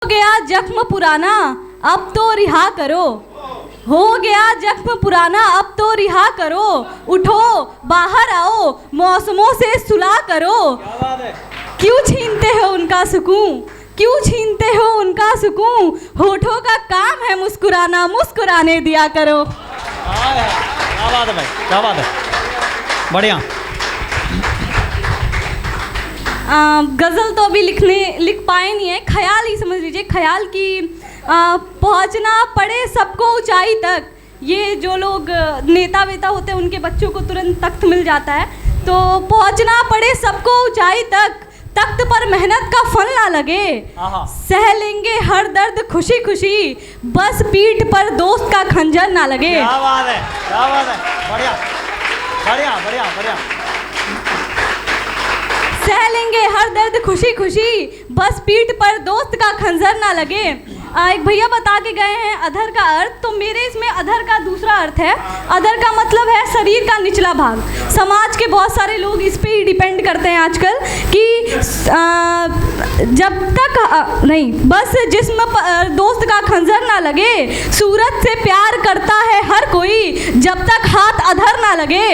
गया जख्म पुराना अब तो रिहा करो, हो गया जख्म पुराना अब तो रिहा करो, उठो बाहर आओ मौसमों से सुलह करो। क्यों छीनते हो उनका सुकून, क्यों छीनते हो उनका सुकून, होठों का काम है मुस्कुराना, मुस्कुराने दिया करो। क्या बात है भाई, क्या बात है, बढ़िया। गज़ल तो अभी लिख पाए नहीं है, ख्याल ही समझ लीजिए, ख्याल की पहुंचना पड़े सबको ऊंचाई तक। ये जो लोग नेता वेता होते हैं उनके बच्चों को तुरंत तख्त मिल जाता है, तो पहुंचना पड़े सबको ऊंचाई तक, तख्त पर मेहनत का फल ना लगे, सह लेंगे हर दर्द खुशी खुशी, बस पीठ पर दोस्त का खंजर ना लगे। क्या बात है, क्या बात है, बढ़िया बढ़िया बढ़िया बढ़िया। सह लेंगे हर दर्द खुशी खुशी, बस पीठ पर दोस्त का खंजर ना लगे। एक भैया बता के गए हैं अधर का अर्थ, तो मेरे इसमें अधर का दूसरा अर्थ है। अधर का मतलब है शरीर का निचला भाग। समाज के बहुत सारे लोग इस पे ही डिपेंड करते हैं आजकल कि जब तक नहीं, बस जिस्म पर दोस्त का खंजर ना लगे, सूरत से प्यार करता है हर कोई जब तक हाथ अधर ना लगे,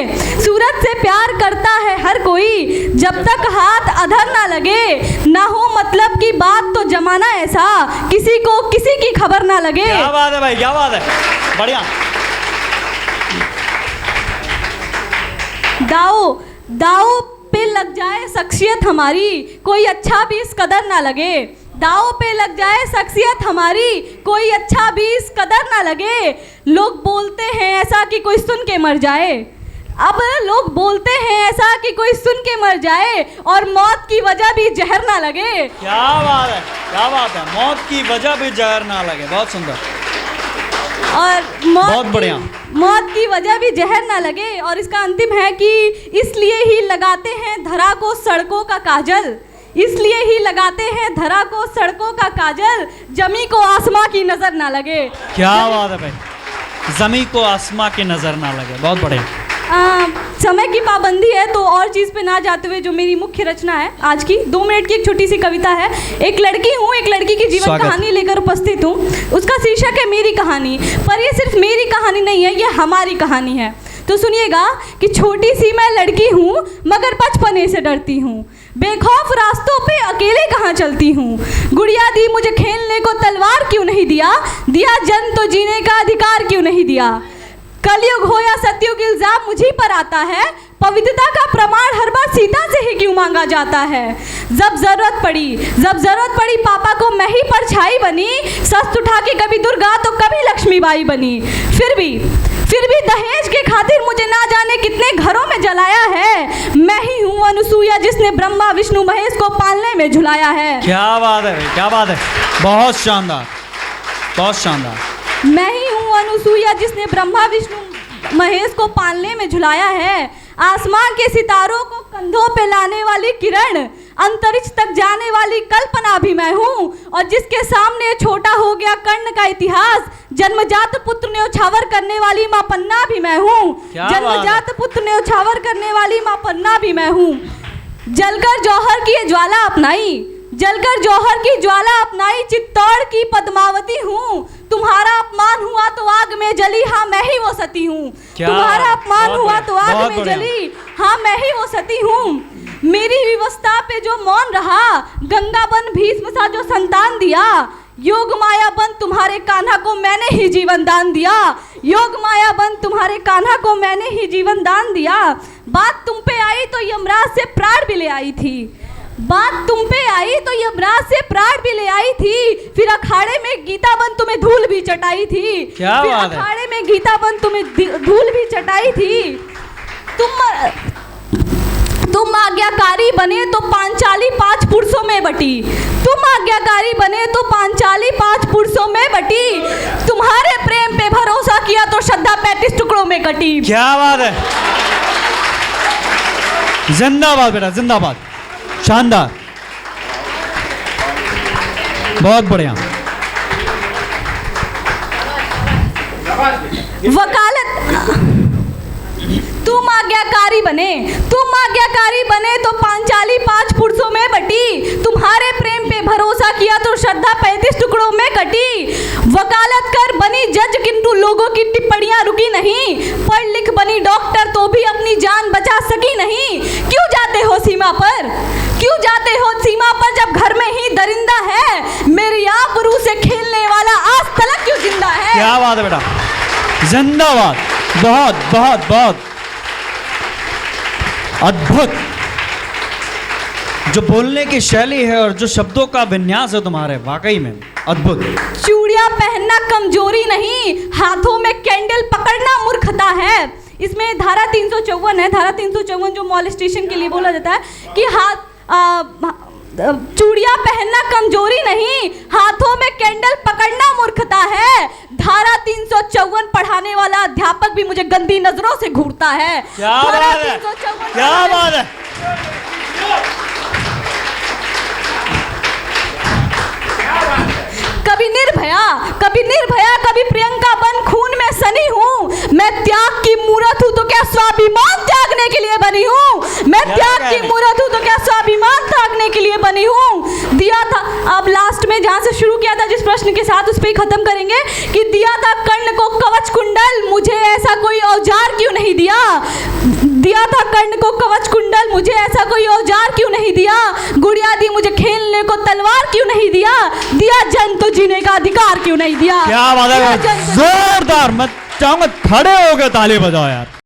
सूरत से प्यार करता है हर कोई जब तक हाथ अधर ना लगे, ना हो मतलब की बात तो जमाना ऐसा किसी को किसी की खबर ना लगे। क्या बात है भाई, क्या बात है, बढ़िया। दाव पे लग जाए शख्सियत हमारी, कोई अच्छा भी इस कदर ना लगे, दाव पे लग जाए शख्सियत हमारी, कोई अच्छा भी इस कदर ना लगे। लोग बोलते हैं ऐसा कि कोई सुन के मर जाए, अब लोग बोलते हैं ऐसा कि कोई सुन के मर जाए, और मौत की वजह भी जहर ना लगे। क्या बात है, क्या बात है, मौत की वजह भी जहर ना लगे, बहुत सुंदर और बहुत बढ़िया। मौत की वजह भी जहर ना लगे। और इसका अंतिम है कि इसलिए ही लगाते हैं धरा को सड़कों का काजल, इसलिए ही लगाते हैं धरा को सड़कों का काजल, जमी को आसमां की नजर ना लगे। क्या बात है भाई, जमी को आसमां की नजर ना लगे, बहुत बढ़िया। समय की पाबंदी है तो और चीज़ पे ना जाते हुए जो मेरी मुख्य रचना है आज की, 2 मिनट की एक छोटी सी कविता है। एक लड़की हूँ, एक लड़की की जीवन कहानी लेकर उपस्थित हूँ। उसका शीर्षक है मेरी कहानी, पर ये सिर्फ मेरी कहानी नहीं है, ये हमारी कहानी है। तो सुनिएगा कि छोटी सी मैं लड़की हूँ मगर बचपने से डरती हूँ, बेखौफ रास्तों पे अकेले कहाँ चलती हूँ, गुड़िया दी मुझे खेलने को तलवार क्यों नहीं दिया, दिया जन्म तो जीने का अधिकार क्यों नहीं दिया, कलयुग हो या सतयुग इल्जाम मुझी पर आता है, पवित्रता का प्रमाण हर बार सीता से ही क्यों मांगा जाता है। जब जरूरत पड़ी पापा को मैं ही परछाई बनी, शस्त्र उठा के कभी दुर्गा तो कभी लक्ष्मीबाई बनी, फिर भी दहेज के खातिर मुझे ना जाने कितने घरों में जलाया है, मैं ही हूँ अनुसुईया जिसने ब्रह्मा विष्णु महेश को पालने में झुलाया है। क्या बात है, क्या बात है, बहुत शानदार, बहुत शानदार। मैं ही हूँ अनुसुईया जिसने ब्रह्मा विष्णु महेश को पालने में झुलाया है, आसमान के सितारों को कंधों पे लाने वाली किरण, अंतरिक्ष तक जाने वाली कल्पना भी मैं हूँ, और जिसके सामने छोटा हो गया कर्ण का इतिहास, जन्मजात पुत्र ने उछावर करने वाली माँ पन्ना भी मैं हूँ, जन्मजात पुत्र ने उछावर करने वाली माँ पन्ना भी मैं हूँ। जलकर जौहर की ये ज्वाला अपनाई, जलकर जौहर की ज्वाला अपनाई, चित्तौड़ की पद्मावती हूँ, तुम्हारा अपमान हुआ तो आग में जली, हाँ मैं ही वो सती हूँ, तुम्हारा अपमान हुआ तो आग में जली, हाँ मैं ही वो सती हूँ। मेरी विवस्था पे जो मौन रहा, गंगा बन भीष्म सा जो संतान दिया, योग माया बन तुम्हारे कान्हा को मैंने ही जीवन दान दिया, योग माया बन तुम्हारे कान्हा को मैंने ही जीवन दान दिया। बात तुम पे आई तो यमराज से प्राण भी ले आई थी, बात तुम पे आई तो यमराज से प्राण भी ले आई थी, फिर अखाड़े में गीता बन तुम्हें धूल भी चटाई थी, फिर अखाड़े में गीता बन तुम्हें धूल भी चटाई थी। तुम आज्ञाकारी बने तो पांचाली 5 पुरुषों में बटी, तुम आज्ञाकारी बने तो पांचाली 5 पुरुषों में बटी, तुम्हारे प्रेम पे भरोसा किया तो श्रद्धा 35 टुकड़ों में कटी। क्या बात है, जिंदाबाद बेटा, जिंदाबाद, शानदार, बहुत बढ़िया। तुम आज्ञाकारी बने तो पांचाली 5 पुरुषों में बटी। तुम्हारे प्रेम पे भरोसा किया तो श्रद्धा 35 टुकड़ों में कटी। वकालत कर बनी जज किंतु लोगों की टिप्पणियां रुकी नहीं। पढ़ लिख बनी डॉक्टर तो भी अपनी जान बचा सकी नहीं। क्यों जाते हो सीमा पर, क्यों जाते हो सीमा पर जब घर में ही दरिंदा है। मेरी आबरू से खेलने वाला आज तलक क्यों जिंदा है। क्या बात है बेटा, जिंदाबाद, बहुत बहुत बहुत अद्भुत। जो बोलने की शैली है और जो शब्दों का विन्यास है तुम्हारे, वाकई में अद्भुत। चूड़ियां पहनना कमजोरी नहीं, हाथों में कैंडल पकड़ना मूर्खता है। इसमें धारा 354 है। धारा 354 जो मॉलेस्टेशन के लिए बोला जाता है कि चूड़ियां पहनना कमजोरी नहीं, हाथों में कैंडल पकड़ना मूर्खता है। धारा 354 पढ़ाने वाला अध्यापक भी मुझे गंदी नजरों से घूरता है। क्या बात है, क्या बात है। कभी निर्भया कभी प्रियंका बन खून में सनी हूँ। मैं त्याग की मूरत हूँ तो क्या स्वाभिमान त्यागने के लिए बनी हूँ। मैं त्याग की मूरत हूँ तो क्या स्वाभिमान त्यागने के लिए बनी हूँ। दिया था, अब लास्ट में जहाँ से शुरू किया था जिस प्रश्न के साथ उस पर ही खत्म करेंगे कि दिया था कर्ण को कवच कुंडल, मुझे ऐसा कोई औजार क्यों नहीं दिया। दिया था कर्ण को कवच कुंडल, मुझे ऐसा कोई औजार क्यों नहीं दिया। गुड़िया दी मुझे खेलने को तलवार क्यों नहीं दिया। दिया जन्म तो जीने का अधिकार क्यों नहीं दिया। क्या बात है, जोरदार। मैं चाहूंगा खड़े होकर ताली बजाओ यार।